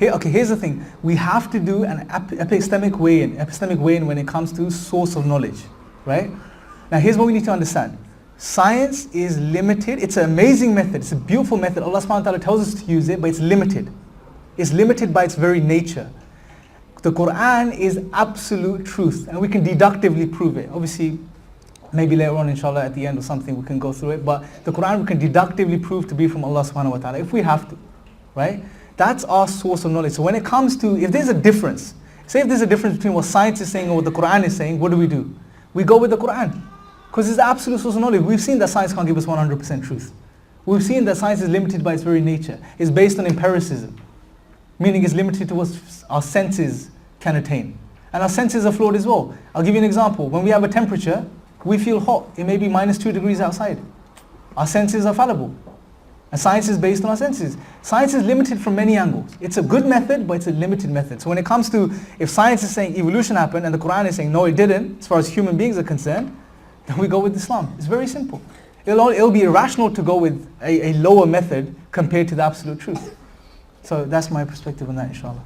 Here's the thing. We have to do an epistemic way-in when it comes to source of knowledge, right? Now here's what we need to understand. Science is limited. It's an amazing method. It's a beautiful method. Allah subhanahu wa ta'ala tells us to use it, but it's limited. It's limited by its very nature. The Quran is absolute truth, and we can deductively prove it. Obviously, maybe later on, inshallah, at the end or something, we can go through it. But the Quran we can deductively prove to be from Allah subhanahu wa ta'ala, if we have to, right? That's our source of knowledge. So when it comes to, if there's a difference, say if there's a difference between what science is saying and what the Quran is saying, what do? We go with the Quran. Because it's the absolute source of knowledge. We've seen that science can't give us 100% truth. We've seen that science is limited by its very nature. It's based on empiricism, meaning it's limited to what our senses can attain. And our senses are flawed as well. I'll give you an example. When we have a temperature, we feel hot. It may be -2 degrees outside. Our senses are fallible. And science is based on our senses. Science is limited from many angles. It's a good method, but it's a limited method. So when it comes to, if science is saying evolution happened and the Quran is saying no, it didn't, as far as human beings are concerned, then we go with Islam. It's very simple. It'll be irrational to go with a lower method compared to the absolute truth. So that's my perspective on that, inshallah.